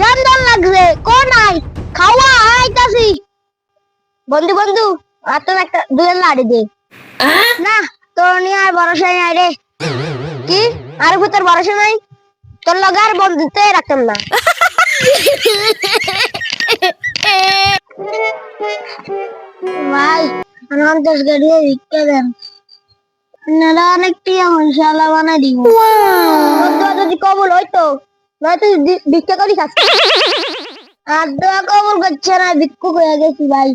রামদান লাগছে কোন নাই খাওয়া আইতাছি বন্ধু বন্ধু আর তো একটা দুয়ের লাড়ি দে না তোর নিয়ে আর ভরসা নাই রে কি আর তোর ভরসা নাই তোর লগে আর বন্ধুত্ব রাখতাম না ভাই আমার 10 গাড়ি ভিক্ষা দেন আপনারা অনেক টিয়া মশালা বানাই দিব তোর যদি কবুল হইতো নয়তো ভিক্ষা করি খাস আর দোয়া কবুল করছে না ভিক্ষুক হয়ে গেছি ভাই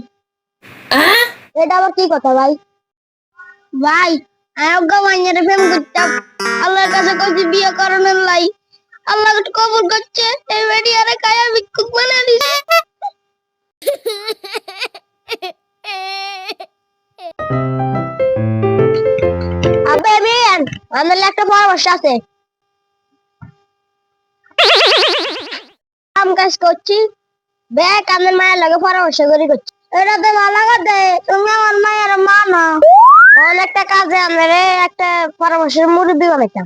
এটা আবার কি কথা ভাই ভাই আয়োগ্য মাইনের প্রেম করতাম আল্লাহর কাছে কইছি বিয়ে করানোর লাই আল্লাহ কবুল করছে এই বেডি আরে কায়া ভিক্ষুক বানাই দিছে আবে বিয়ান আমার একটা পরামর্শ আছে কাম কাজ করছি ব্যাগ আমার মায়ের লাগে পরামর্শ করি করছি এটা তো ভালো কথা তুমি আমার মায়ের মা না অনেকটা কাজে আমার একটা পরামর্শের মুরব্বী বানাইতাম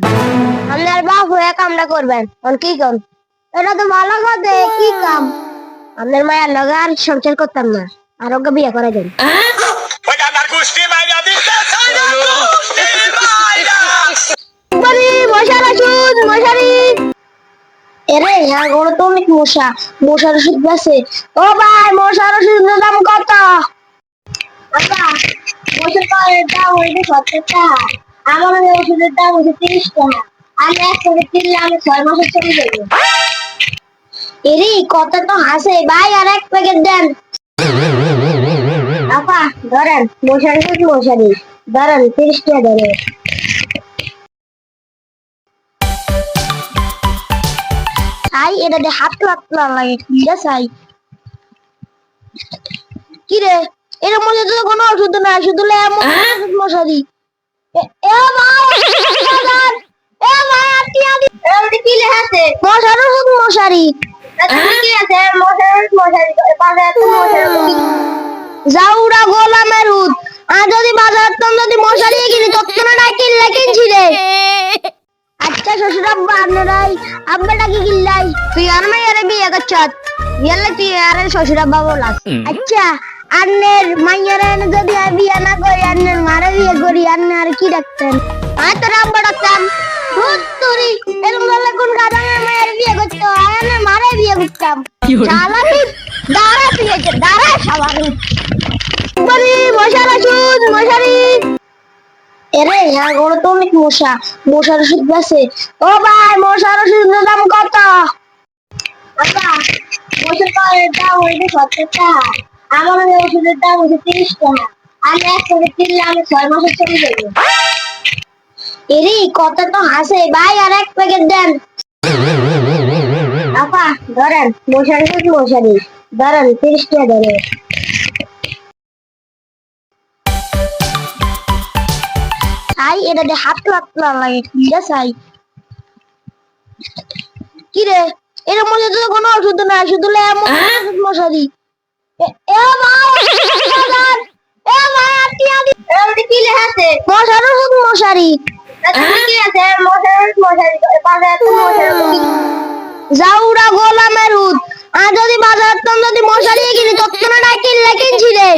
আপনার বাপ হয়ে কামটা করবেন কি কর এটা তো ভালো কথা কি কাম আপনার মায়ের লগে আর সংসার করতাম না আর ওকে বিয়ে করে দেন এরে আগর তো অনেক মশার ওষুধ আছে ও ভাই মশার ওষুধের দাম কত মশার দাম হইতে 70 টাকা আমার ওষুধের দাম হচ্ছে 30 টাকা আমি এক প্যাকেট কিনলে আমি 6 মাসে চলে যাবো এরে কত তো হাসে ভাই আর এক প্যাকেট দেন আপা ধরেন মশার ওষুধ মশারি ধরেন 30 টাকা ধরে আই এটা দে হাত লাগলা লাগে ঠিক আছে কি রে এর মধ্যে তো কোনো ওষুধ না শুধু লেমন মশারি এ ভাই এ ভাই আটি আটি এর কি লেখাছে মশার ওষুধ মশারি কি আছে মশার মশারি বাজার তো মশারি জাউরা গোলামের উদ আর যদি বাজার তো যদি মশারি কিনি তৎক্ষণাৎ কিনলে কিনছি রে আচ্ছা শ্বশুর আব্বা আপনারাই আব্বাটা কি কিল্লাই তুই আর মাইয়ারে বিয়ে করছত বিয়ালে তুই আর শ্বশুর আব্বা বলাস আচ্ছা আন্নের মাইয়ারে যদি বিয়ে না করি আন্নের মারে বিয়ে করি আন্নে আর কি ডাকতেন আর তোর আব্বা ডাকতাম তুই এরকম বলে কোন গাদানের মাইয়ারে বিয়ে করতো আন্নের মারে বিয়ে করতাম চালাকি দাঁড়া তুই দাঁড়া সবাই বলি মশার ওষুধ মশারি এরে আগর তো অনেক মশার ওষুধ আছে ও ভাই মশার ওষুধের দাম কত আপা মশার দাম হইতে 70 টাকা আমার ওষুধের দাম হচ্ছে 30 টাকা আমি এক প্যাকেট কিনলে আমি 6 মাসে চলে যাবো এরে কত তো হাসে ভাই আর এক প্যাকেট দেন আপা ধরেন মশার ওষুধ মশারি ধরেন 30 টাকা ধরে আই এটা দে হাত লাগলা লাগে ঠিক আছে কি রে এর মধ্যে তো কোনো ওষুধ না শুধু লেমন মশারি এ ভাই এ ভাই আটি আটি এর কি লেখাছে মশার ওষুধ মশারি কি আছে মশার মশারি বাজার তো মশারি জাউরা গোলামের উদ আর যদি বাজার তো যদি মশারি কিনি তৎক্ষণাৎ কিনলে কিনছি রে